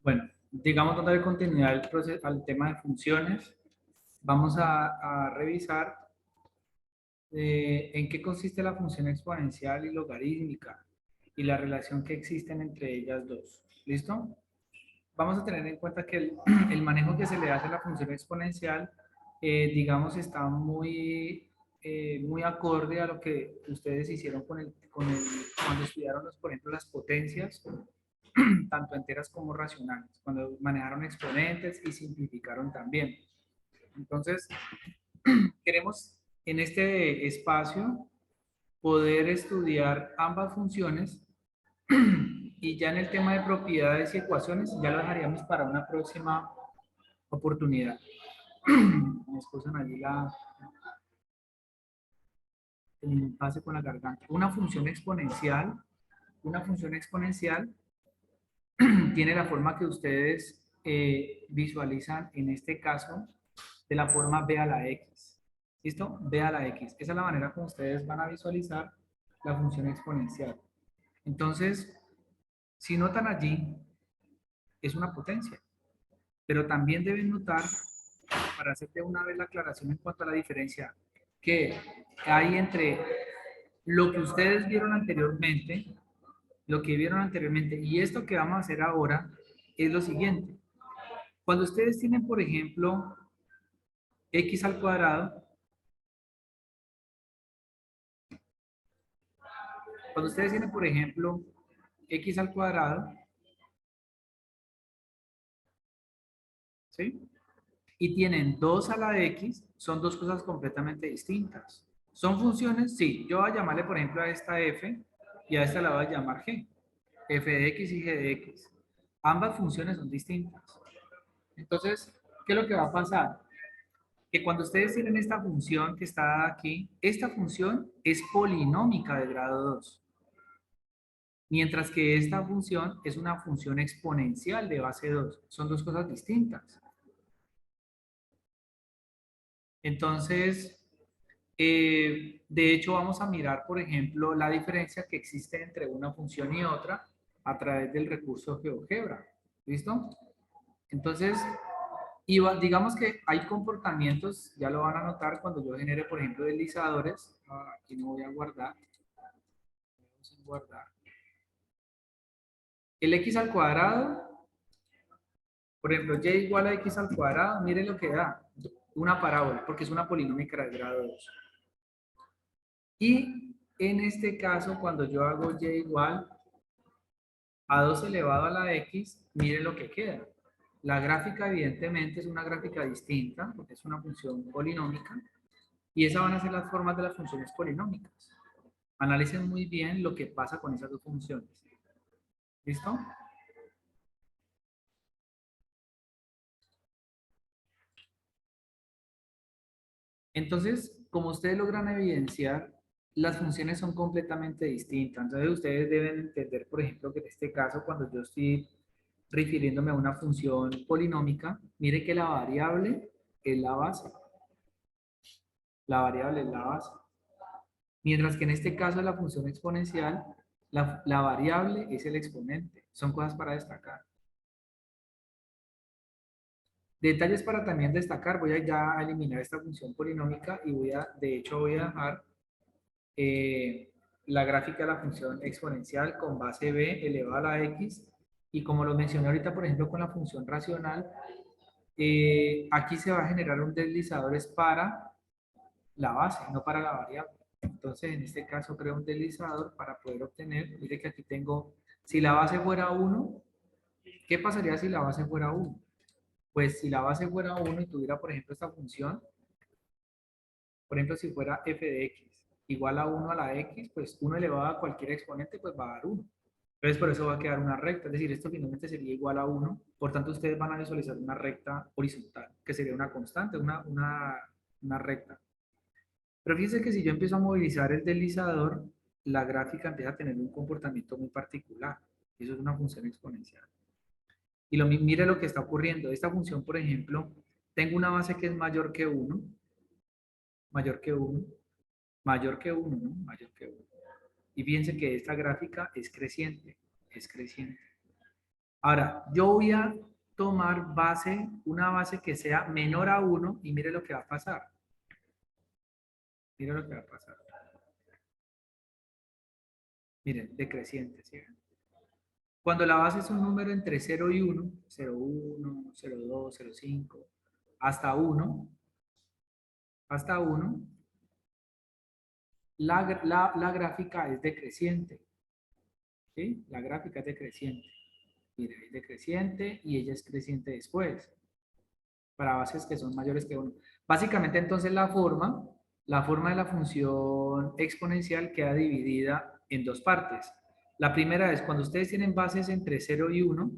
Bueno, digamos dándole continuidad al tema de funciones, vamos a revisar en qué consiste la función exponencial y logarítmica y la relación que existen entre ellas dos. ¿Listo? Vamos a tener en cuenta que el manejo que se le hace a la función exponencial, digamos, está muy acorde a lo que ustedes hicieron cuando estudiaron, por ejemplo, las potencias, tanto enteras como racionales, cuando manejaron exponentes y simplificaron también. Entonces, queremos en este espacio poder estudiar ambas funciones y ya en el tema de propiedades y ecuaciones ya lo dejaríamos para una próxima oportunidad. Me excusan allí el impasse con la garganta. Una función exponencial tiene la forma que ustedes visualizan en este caso de la forma b a la x. ¿Listo? B a la x. Esa es la manera como ustedes van a visualizar la función exponencial. Entonces, si notan allí, es una potencia. Pero también deben notar, para hacer de una vez la aclaración en cuanto a la diferencia que hay entre lo que ustedes vieron anteriormente, y esto que vamos a hacer ahora, es lo siguiente. Cuando ustedes tienen, por ejemplo, x al cuadrado, cuando ustedes tienen, por ejemplo, x al cuadrado, ¿sí? Y tienen 2 a la x, son dos cosas completamente distintas. ¿Son funciones? Sí. Yo voy a llamarle, por ejemplo, a esta f y a esta la voy a llamar g. F de x y g de x. Ambas funciones son distintas. Entonces, ¿qué es lo que va a pasar? Que cuando ustedes tienen esta función que está aquí, esta función es polinómica de grado 2, mientras que esta función es una función exponencial de base 2. Son dos cosas distintas. Entonces, de hecho, vamos a mirar, por ejemplo, la diferencia que existe entre una función y otra a través del recurso GeoGebra. ¿Listo? Entonces, digamos que hay comportamientos, ya lo van a notar cuando yo genere, por ejemplo, deslizadores. Aquí no voy a guardar. Vamos a guardar. El x al cuadrado, por ejemplo, y igual a x al cuadrado, miren lo que da. Una parábola, porque es una polinómica de grado 2. Y en este caso, cuando yo hago y igual a 2 elevado a la x, miren lo que queda. La gráfica evidentemente es una gráfica distinta, porque es una función polinómica, y esas van a ser las formas de las funciones polinómicas. Analicen muy bien lo que pasa con esas dos funciones. ¿Listo? Entonces, como ustedes logran evidenciar, las funciones son completamente distintas. Entonces, ustedes deben entender, por ejemplo, que en este caso, cuando yo estoy refiriéndome a una función polinómica, mire que la variable es la base. La variable es la base. Mientras que en este caso de la función exponencial, la variable es el exponente. Son cosas para destacar. Detalles para también destacar, voy a ya eliminar esta función polinómica y de hecho voy a dejar eh, la gráfica de la función exponencial con base b elevado a la x, y como lo mencioné ahorita, por ejemplo, con la función racional, aquí se va a generar un deslizador es para la base, no para la variable. Entonces, en este caso, creo un deslizador para poder obtener, mire que aquí tengo, si la base fuera 1, ¿qué pasaría si la base fuera 1? Pues si la base fuera 1 y tuviera, por ejemplo, esta función, por ejemplo, si fuera f de x igual a 1 a la x, pues 1 elevado a cualquier exponente, pues va a dar 1. Entonces, por eso va a quedar una recta, es decir, esto finalmente sería igual a 1, por tanto, ustedes van a visualizar una recta horizontal, que sería una constante, una recta. Pero fíjense que si yo empiezo a movilizar el deslizador, la gráfica empieza a tener un comportamiento muy particular. Eso es una función exponencial. Y mire lo que está ocurriendo. Esta función, por ejemplo, tengo una base que es mayor que 1, mayor que 1, mayor que 1, ¿no? Mayor que 1. Y fíjense que esta gráfica es creciente, es creciente. Ahora, yo voy a tomar una base que sea menor a 1 y mire lo que va a pasar. Mire lo que va a pasar. Miren, decreciente, ¿sí? Cuando la base es un número entre 0 y 1, 0,1, 0,2, 0,5, hasta 1, la gráfica es decreciente, ¿sí? La gráfica es decreciente. Mira, es decreciente y ella es creciente después, para bases que son mayores que 1. Básicamente, entonces, la forma de la función exponencial queda dividida en dos partes. La primera es cuando ustedes tienen bases entre 0 y 1,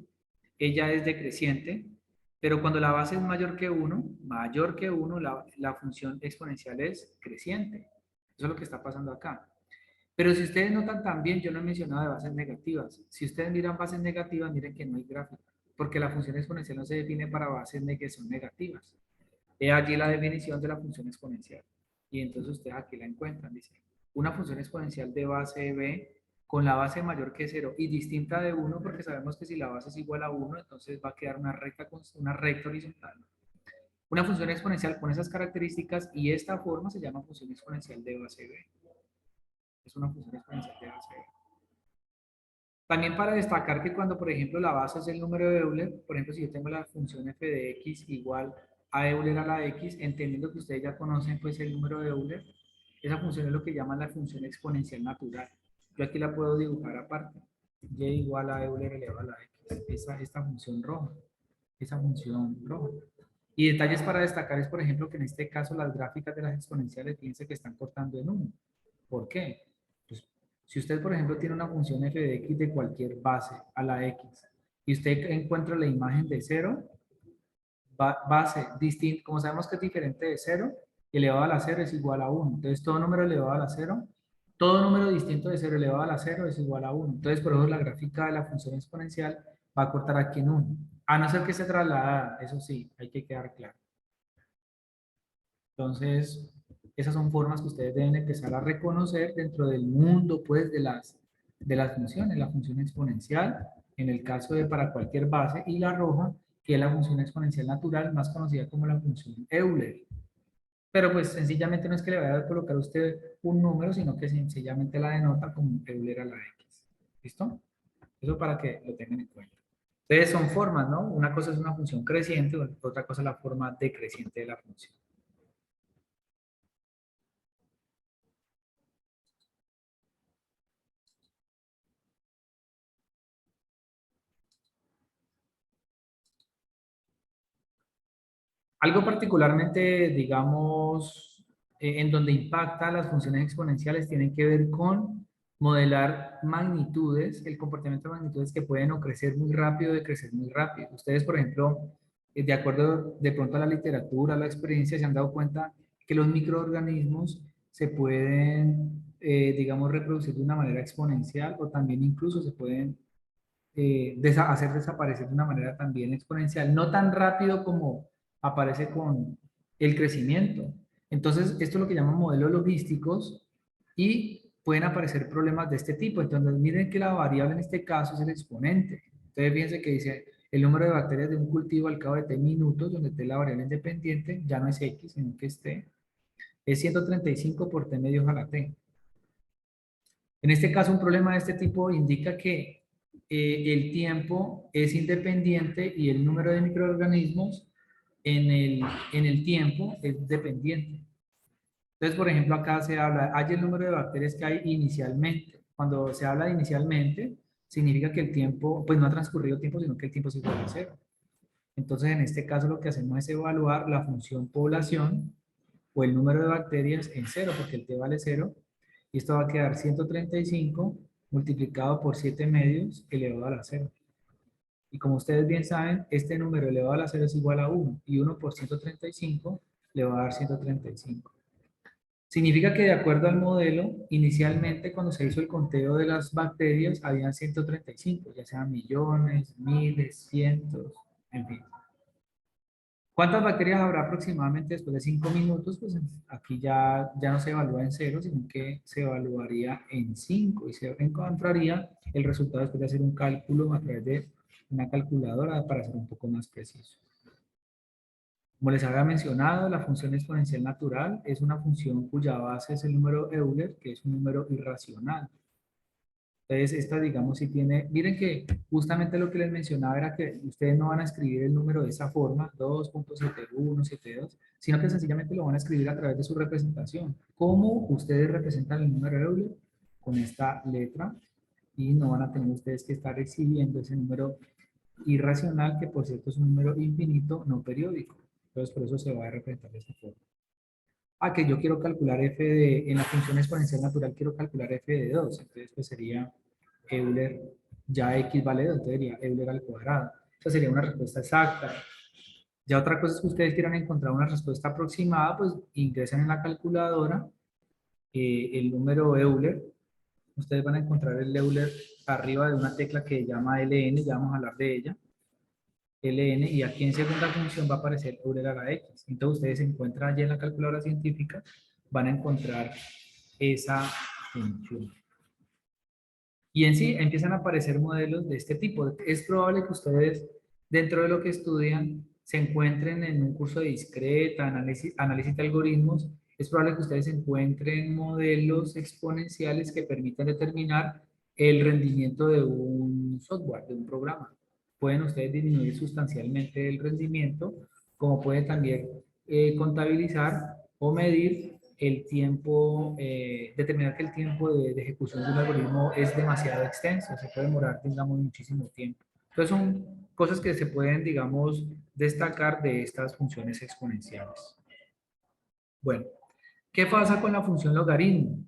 ella es decreciente, pero cuando la base es mayor que 1, la función exponencial es creciente. Eso es lo que está pasando acá. Pero si ustedes notan también, yo no he mencionado de bases negativas. Si ustedes miran bases negativas, miren que no hay gráfico, porque la función exponencial no se define para bases que son negativas. He allí la definición de la función exponencial. Y entonces ustedes aquí la encuentran, dice, una función exponencial de base b con la base mayor que 0 y distinta de 1, porque sabemos que si la base es igual a 1, entonces va a quedar una recta horizontal. Una función exponencial con esas características y esta forma se llama función exponencial de base b. Es una función exponencial de base b. También para destacar que cuando, por ejemplo, la base es el número de Euler, por ejemplo, si yo tengo la función f de x igual a Euler a la x, entendiendo que ustedes ya conocen pues el número de Euler, esa función es lo que llaman la función exponencial natural. Yo aquí la puedo dibujar aparte. Y igual a Euler elevado a la x. Esta función roja. Esa función roja. Y detalles para destacar es, por ejemplo, que en este caso las gráficas de las exponenciales, fíjense que están cortando en 1. ¿Por qué? Pues, si usted, por ejemplo, tiene una función f de x de cualquier base a la x y usted encuentra la imagen de 0, base distinta, como sabemos que es diferente de 0, elevado a la 0 es igual a 1. Entonces, todo número elevado a la 0, todo número distinto de 0 elevado a la 0 es igual a 1. Entonces, por eso la gráfica de la función exponencial va a cortar aquí en 1. A no ser que se trasladada, eso sí, hay que quedar claro. Entonces, esas son formas que ustedes deben empezar a reconocer dentro del mundo, pues, de las funciones. La función exponencial, en el caso de para cualquier base, y la roja, que es la función exponencial natural, más conocida como la función Euler. Pero, pues, sencillamente no es que le vaya a colocar a usted un número, sino que sencillamente la denota como Euler a la X. ¿Listo? Eso para que lo tengan en cuenta. Entonces, son formas, ¿no? Una cosa es una función creciente, otra cosa es la forma decreciente de la función. Algo particularmente, digamos, en donde impacta las funciones exponenciales tienen que ver con modelar magnitudes, el comportamiento de magnitudes que pueden o crecer muy rápido o decrecer muy rápido. Ustedes, por ejemplo, de acuerdo de pronto a la literatura, a la experiencia, se han dado cuenta que los microorganismos se pueden, digamos, reproducir de una manera exponencial o también incluso se pueden hacer desaparecer de una manera también exponencial, no tan rápido como aparece con el crecimiento. Entonces, esto es lo que llaman modelos logísticos y pueden aparecer problemas de este tipo. Entonces, miren que la variable en este caso es el exponente. Entonces, fíjense que dice el número de bacterias de un cultivo al cabo de t minutos, donde t es la variable independiente, ya no es x, sino que es t, es 135 por t medios a la t. En este caso, un problema de este tipo indica que el tiempo es independiente y el número de microorganismos en el tiempo es dependiente. Entonces, por ejemplo, acá se habla, hay el número de bacterias que hay inicialmente. Cuando se habla de inicialmente, significa que el tiempo, pues no ha transcurrido tiempo, sino que el tiempo es igual a 0. Entonces, en este caso, lo que hacemos es evaluar la función población o el número de bacterias en 0, porque el t vale 0, y esto va a quedar 135 multiplicado por 7 medios elevado a la 0. Y como ustedes bien saben, este número elevado a la 0 es igual a 1, y 1 por 135 le va a dar 135. Significa que de acuerdo al modelo, inicialmente cuando se hizo el conteo de las bacterias, habían 135, ya sean millones, miles, cientos, en fin. ¿Cuántas bacterias habrá aproximadamente después de 5 minutos? Pues aquí ya no se evalúa en 0, sino que se evaluaría en 5 y se encontraría el resultado después de hacer un cálculo a través de una calculadora para ser un poco más preciso. Como les había mencionado, la función exponencial natural es una función cuya base es el número Euler, que es un número irracional. Entonces, esta, digamos, si tiene, miren que justamente lo que les mencionaba era que ustedes no van a escribir el número de esa forma, 2.7172, sino que sencillamente lo van a escribir a través de su representación. ¿Cómo ustedes representan el número de Euler? Con esta letra, y no van a tener ustedes que estar exhibiendo ese número irracional, que por cierto es un número infinito, no periódico. Entonces, por eso se va a representar de esta forma. Ah, que yo quiero calcular en la función exponencial natural quiero calcular f de 2, entonces pues sería Euler, ya x vale 2, entonces sería Euler al cuadrado. Esa sería una respuesta exacta. Ya otra cosa es que ustedes quieran encontrar una respuesta aproximada, pues ingresan en la calculadora el número Euler. Ustedes van a encontrar el Euler arriba de una tecla que se llama ln, ya vamos a hablar de ella. ln, y aquí en segunda función va a aparecer Euler a la x. Entonces ustedes se encuentran allí en la calculadora científica, van a encontrar esa función. Y en sí empiezan a aparecer modelos de este tipo. Es probable que ustedes, dentro de lo que estudian, se encuentren en un curso de discreta, análisis de algoritmos. Es probable que ustedes encuentren modelos exponenciales que permitan determinar el rendimiento de un software, de un programa. Pueden ustedes disminuir sustancialmente el rendimiento, como pueden también contabilizar o medir el tiempo, determinar que el tiempo de ejecución de un algoritmo es demasiado extenso, se puede demorar, digamos, muchísimo tiempo. Entonces son cosas que se pueden, digamos, destacar de estas funciones exponenciales. Bueno, ¿qué pasa con la función logaritmo?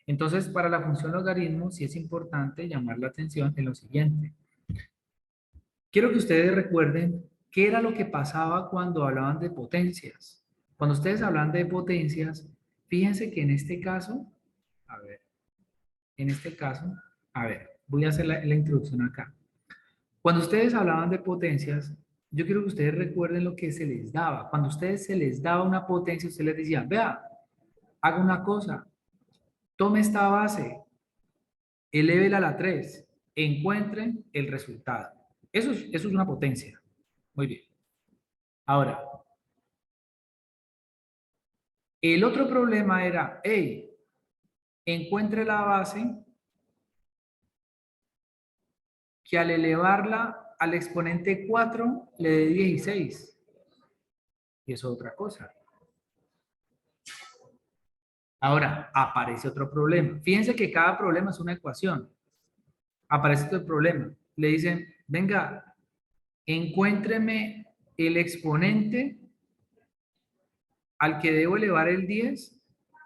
Entonces, para la función logaritmo sí es importante llamar la atención en lo siguiente. Quiero que ustedes recuerden qué era lo que pasaba cuando hablaban de potencias. Cuando ustedes hablan de potencias, fíjense que en este caso, a ver, en este caso, a ver, voy a hacer la introducción acá. Cuando ustedes hablaban de potencias, yo quiero que ustedes recuerden lo que se les daba. Cuando a ustedes se les daba una potencia, ustedes les decían, vea, haga una cosa, tome esta base, elévela a la 3, encuentren el resultado. Eso es una potencia. Muy bien. Ahora, el otro problema era, hey, encuentre la base que al elevarla al exponente 4 le dé 16. Y eso es otra cosa. Ahora, aparece otro problema. Fíjense que cada problema es una ecuación. Aparece otro problema. Le dicen, venga, encuéntreme el exponente al que debo elevar el 10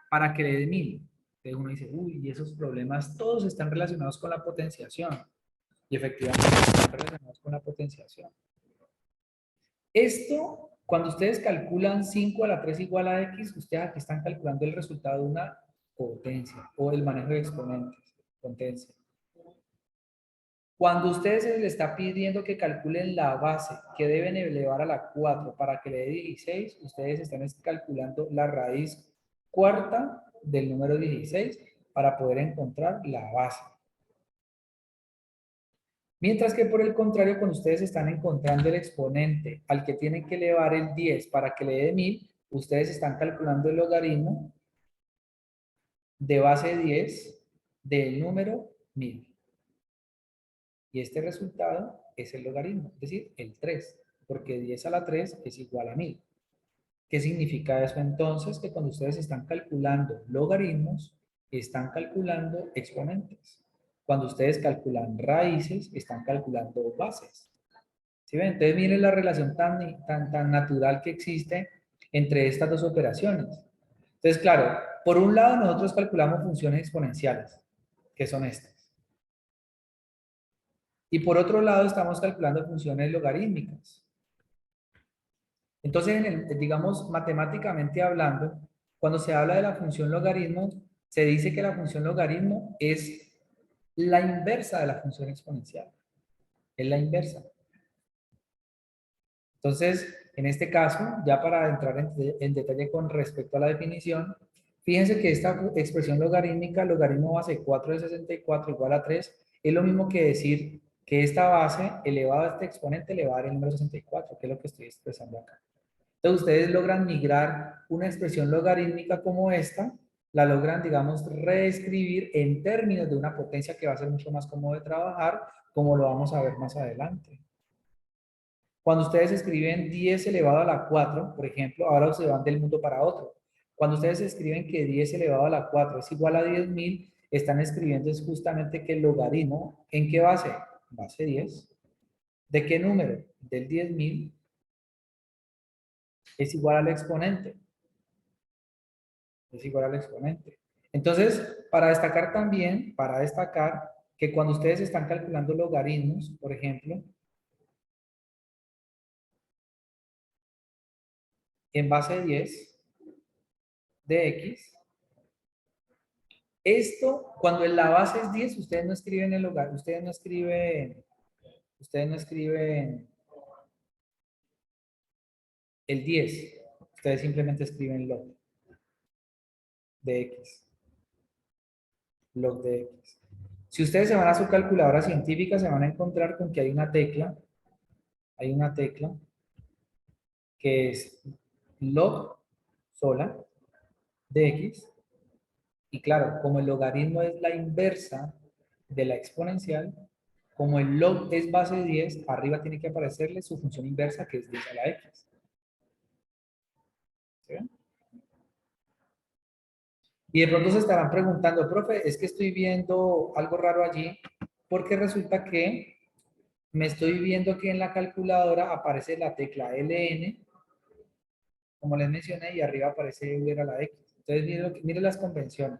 para que le dé 1000. Entonces uno dice, uy, y esos problemas todos están relacionados con la potenciación. Y efectivamente están relacionados con la potenciación. Esto, cuando ustedes calculan 5 a la 3 igual a x, ustedes aquí están calculando el resultado de una potencia o el manejo de exponentes, potencia. Cuando ustedes se les está pidiendo que calculen la base que deben elevar a la 4 para que le dé 16, ustedes están calculando la raíz cuarta del número 16 para poder encontrar la base. Mientras que por el contrario, cuando ustedes están encontrando el exponente al que tienen que elevar el 10 para que le dé 1000, ustedes están calculando el logaritmo de base 10 del número 1000. Y este resultado es el logaritmo, es decir, el 3, porque 10 a la 3 es igual a 1000. ¿Qué significa eso entonces? Que cuando ustedes están calculando logaritmos, están calculando exponentes. Cuando ustedes calculan raíces, están calculando bases. ¿Sí ven? Entonces miren la relación tan natural que existe entre estas dos operaciones. Entonces, claro, por un lado nosotros calculamos funciones exponenciales, que son estas. Y por otro lado estamos calculando funciones logarítmicas. Entonces, digamos, matemáticamente hablando, cuando se habla de la función logaritmo, se dice que la función logaritmo es la inversa de la función exponencial. Es la inversa. Entonces, En este caso, ya para entrar en detalle con respecto a la definición, fíjense que esta expresión logarítmica, logaritmo base 4 de 64 igual a 3, es lo mismo que decir que esta base elevado a este exponente le va a dar el número 64, que es lo que estoy expresando acá. Entonces ustedes logran migrar una expresión logarítmica como esta, la logran, digamos, reescribir en términos de una potencia que va a ser mucho más cómodo de trabajar, como lo vamos a ver más adelante. Cuando ustedes escriben 10 elevado a la 4, por ejemplo, ahora se van del mundo para otro. Cuando ustedes escriben que 10 elevado a la 4 es igual a 10.000, están escribiendo es justamente que el logaritmo, ¿en qué base? Base 10. ¿De qué número? Del 10.000 es igual al exponente. Es igual al exponente. Entonces, para destacar también, para destacar que cuando ustedes están calculando logaritmos, por ejemplo, en base 10 de x, esto, cuando en la base es 10, ustedes no escriben el logaritmo, ustedes no escriben el 10, ustedes simplemente escriben log de x, log de x. Si ustedes se van a su calculadora científica, se van a encontrar con que hay una tecla que es log sola de x, y claro, como el logaritmo es la inversa de la exponencial, como el log es base 10, arriba tiene que aparecerle su función inversa, que es 10 a la x. ¿Sí? Y de pronto se estarán preguntando, profe, es que estoy viendo algo raro allí, porque resulta que me estoy viendo que en la calculadora aparece la tecla LN, como les mencioné, y arriba aparece Euler a la x. Entonces, miren las convenciones.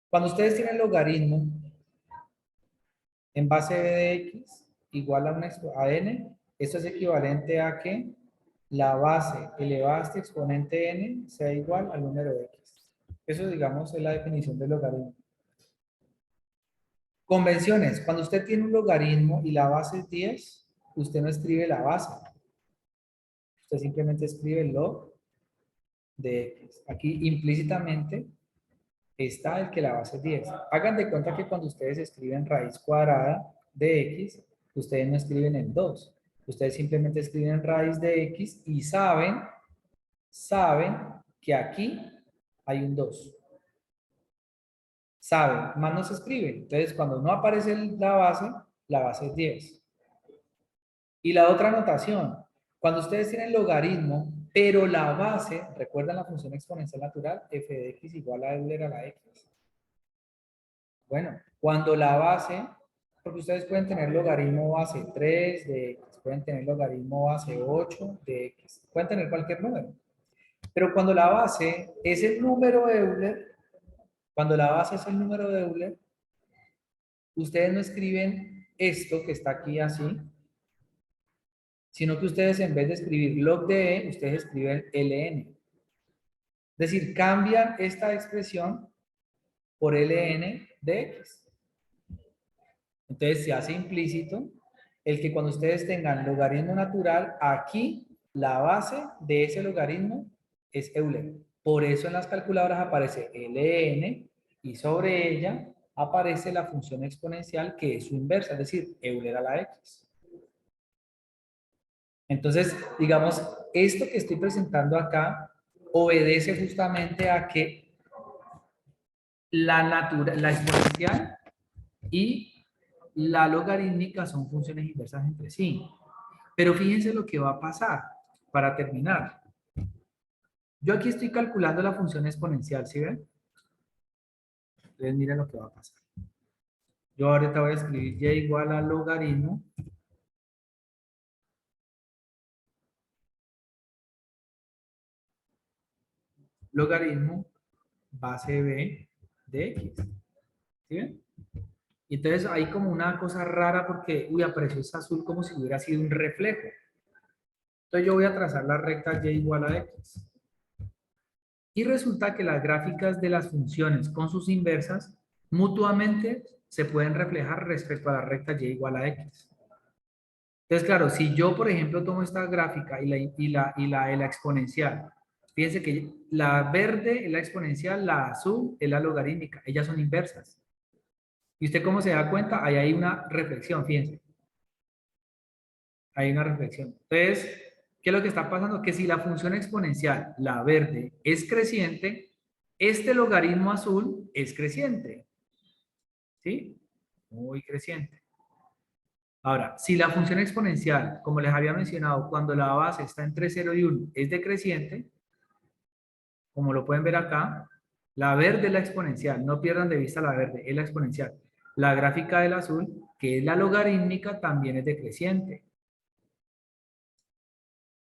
Cuando ustedes tienen logaritmo en base de x igual a n, esto es equivalente a que la base elevada a este exponente n sea igual al número de x. Eso, digamos, es la definición del logaritmo. Convenciones. Cuando usted tiene un logaritmo y la base es 10, usted no escribe la base. Usted simplemente escribe el log de x. Aquí implícitamente está el que la base es 10. Hagan de cuenta que cuando ustedes escriben raíz cuadrada de x, ustedes no escriben el 2. Ustedes simplemente escriben raíz de x y saben que aquí hay un 2. Saben, más no se escribe. Entonces, cuando no aparece la base es 10. Y la otra notación, cuando ustedes tienen logaritmo, pero la base, recuerdan la función exponencial natural, f de x igual a Euler a la x. Bueno, cuando la base, porque ustedes pueden tener logaritmo base 3 de x, pueden tener logaritmo base 8 de x, pueden tener cualquier número. Pero cuando la base es el número de Euler, cuando la base es el número de Euler, ustedes no escriben esto que está aquí así, sino que ustedes en vez de escribir log de e, ustedes escriben ln. Es decir, cambian esta expresión por ln de x. Entonces se hace implícito el que cuando ustedes tengan logaritmo natural, aquí la base de ese logaritmo es Euler. Por eso en las calculadoras aparece ln y sobre ella aparece la función exponencial que es su inversa, es decir, Euler a la x. Entonces, digamos, esto que estoy presentando acá obedece justamente a que la exponencial y la logarítmica son funciones inversas entre sí. Pero fíjense lo que va a pasar para terminar. Yo aquí estoy calculando la función exponencial, ¿sí ven? Entonces miren lo que va a pasar. Yo ahorita voy a escribir y igual a logaritmo base b de x. ¿Sí ven? Y entonces hay como una cosa rara porque, uy, apareció ese azul como si hubiera sido un reflejo. Entonces yo voy a trazar la recta y igual a x. Y resulta que las gráficas de las funciones con sus inversas mutuamente se pueden reflejar respecto a la recta y igual a x. Entonces, claro, si yo, por ejemplo, tomo esta gráfica y la exponencial, fíjense que la verde es la exponencial, la azul es la logarítmica, ellas son inversas. ¿Y usted cómo se da cuenta? Ahí hay una reflexión, fíjense, hay una reflexión. Entonces, ¿qué es lo que está pasando? Que si la función exponencial, la verde, es creciente, este logaritmo azul es creciente, ¿sí? Muy creciente. Ahora, si la función exponencial, como les había mencionado, cuando la base está entre 0 y 1, es decreciente, como lo pueden ver acá, la verde es la exponencial, no pierdan de vista la verde, es la exponencial. La gráfica del azul, que es la logarítmica, también es decreciente.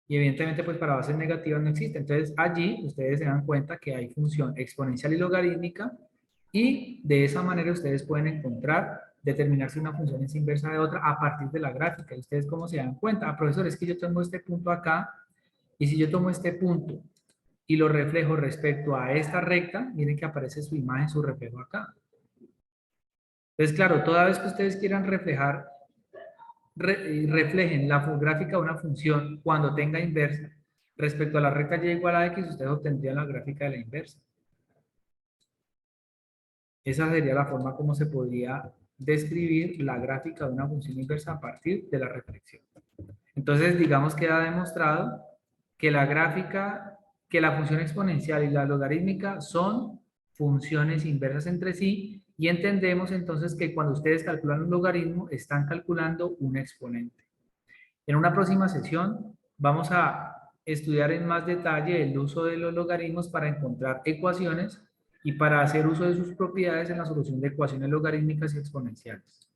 Y evidentemente, pues para bases negativas no existe. Entonces, allí ustedes se dan cuenta que hay función exponencial y logarítmica, y de esa manera ustedes pueden encontrar, determinar si una función es inversa de otra a partir de la gráfica. ¿Y ustedes cómo se dan cuenta? Ah, profesor, es que yo tengo este punto acá, y si yo tomo este punto y lo reflejo respecto a esta recta, miren que aparece su imagen, su reflejo acá. Entonces, claro, toda vez que ustedes quieran reflejar, reflejen la gráfica de una función cuando tenga inversa respecto a la recta y igual a x, ustedes obtendrían la gráfica de la inversa. Esa sería la forma como se podría describir la gráfica de una función inversa a partir de la reflexión. Entonces, digamos que ha demostrado que la gráfica, que la función exponencial y la logarítmica son funciones inversas entre sí, y entendemos entonces que cuando ustedes calculan un logaritmo, están calculando un exponente. En una próxima sesión vamos a estudiar en más detalle el uso de los logaritmos para encontrar ecuaciones y para hacer uso de sus propiedades en la solución de ecuaciones logarítmicas y exponenciales.